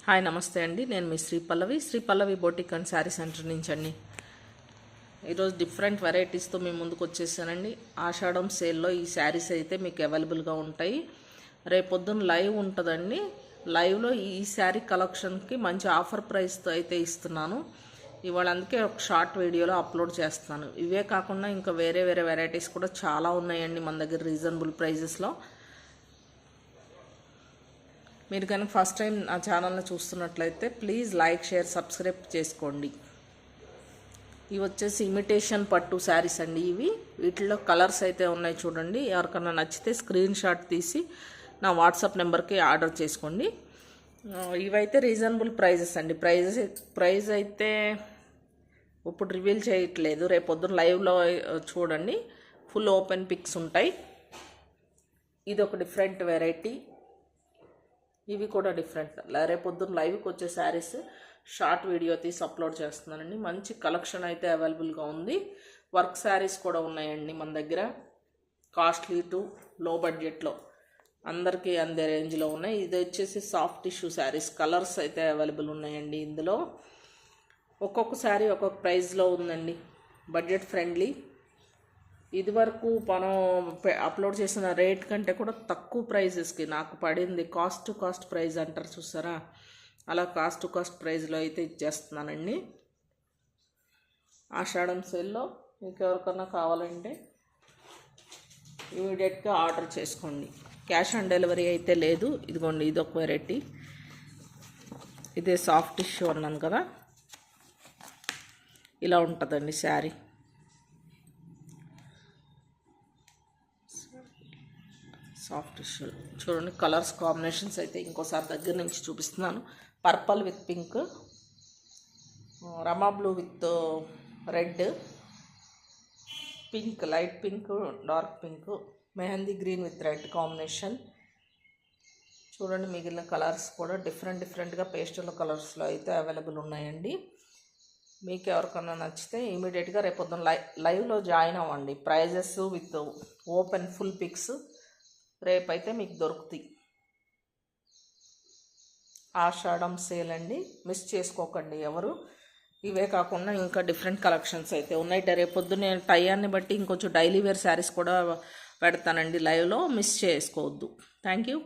Hi నమస్తే అండి. నేను మీ శ్రీ పల్లవి బొటిక్ అండ్ శారీ సెంటర్ నుంచి అండి. ఈరోజు డిఫరెంట్ వెరైటీస్తో మేము ముందుకు వచ్చేసానండి. ఆషాఢం సేల్లో ఈ శారీస్ అయితే మీకు అవైలబుల్గా ఉంటాయి. రేపొద్దున లైవ్ ఉంటుందండి. లైవ్లో ఈ శారీ కలెక్షన్కి మంచి ఆఫర్ ప్రైస్తో అయితే ఇస్తున్నాను. ఇవాళ అందుకే ఒక షార్ట్ వీడియోలో అప్లోడ్ చేస్తున్నాను. ఇవే కాకుండా ఇంకా వేరే వెరైటీస్ కూడా చాలా ఉన్నాయండి మన దగ్గర రీజనబుల్ ప్రైజెస్లో. మీరు కనుక ఫస్ట్ టైం నా ఛానల్ని చూస్తున్నట్లయితే ప్లీజ్ లైక్, షేర్, సబ్స్క్రైబ్ చేసుకోండి. ఇవి వచ్చేసి ఇమిటేషన్ పట్టు శారీస్ అండి. వీటిలో కలర్స్ అయితే ఉన్నాయి చూడండి. ఎవరికన్నా నచ్చితే స్క్రీన్ షాట్ తీసి నా వాట్సాప్ నెంబర్కి ఆర్డర్ చేసుకోండి. ఇవైతే రీజనబుల్ ప్రైజెస్ అండి. ప్రైజ్ అయితే ఇప్పుడు రివీల్ చేయట్లేదు. రేపు పొద్దున్న లైవ్లో చూడండి, ఫుల్ ఓపెన్ పిక్స్ ఉంటాయి. ఇది ఒక డిఫరెంట్ వెరైటీ. ఇవి కూడా డిఫరెంట్. రేపొద్దున్న లైవ్కి వచ్చే శారీస్ షార్ట్ వీడియో తీసి అప్లోడ్ చేస్తున్నానండి. మంచి కలెక్షన్ అయితే అవైలబుల్గా ఉంది. వర్క్ శారీస్ కూడా ఉన్నాయండి మన దగ్గర. కాస్ట్లీ టు లో బడ్జెట్లో అందరికీ అందే రేంజ్లో ఉన్నాయి. ఇది వచ్చేసి సాఫ్ట్ టిష్యూ శారీస్. కలర్స్ అయితే అవైలబుల్ ఉన్నాయండి. ఇందులో ఒక్కొక్క శారీ ఒక్కొక్క ప్రైస్లో ఉందండి. Budget friendly. ఇదివరకు మనం అప్లోడ్ చేసిన రేట్ కంటే కూడా తక్కువ ప్రైజెస్కి నాకు పడింది. కాస్ట్ టు కాస్ట్ ప్రైజ్ అంటారు చూసారా, అలా కాస్ట్ టు కాస్ట్ ప్రైజ్లో అయితే ఇచ్చేస్తున్నానండి. ఆషాఢం సేల్లో మీకు ఎవరికన్నా కావాలంటే ఇమీడియట్గా ఆర్డర్ చేసుకోండి. క్యాష్ ఆన్ డెలివరీ అయితే లేదు. ఇదిగోండి, ఇది ఒక వెరైటీ. ఇదే సాఫ్ట్ టిష్యూ అన్నాను కదా, ఇలా ఉంటుందండి శారీ. సాఫ్ట్ టిష్యూ చూడండి. కలర్స్ కాంబినేషన్స్ అయితే ఇంకోసారి దగ్గర నుంచి చూపిస్తున్నాను. Purple with pink, Rama blue with red, pink, light pink, dark pink, mehndi green with red combination. చూడండి, మిగిలిన కలర్స్ కూడా డిఫరెంట్గా పేస్టల్ కలర్స్లో అయితే అవైలబుల్ ఉన్నాయండి. మీకు ఎవరికన్నా నచ్చితే ఇమీడియట్గా రేపొద్దున లైవ్లో జాయిన్ అవ్వండి. Prizes with open full picks రేపైతే మీకు దొరుకుతాయి. ఆషాఢం సేల్ అండి, మిస్ చేసుకోకండి ఎవరు. ఇవే కాకుండా ఇంకా డిఫరెంట్ కలెక్షన్స్ అయితే ఉన్నాయి. రేపొద్దు నేను టైయాన్ని బట్టి ఇంకొంచెం డైలీ వేర్ శారీస్ కూడా పెడతానండి లైవ్లో. మిస్ చేసుకోవద్దు. Thank you.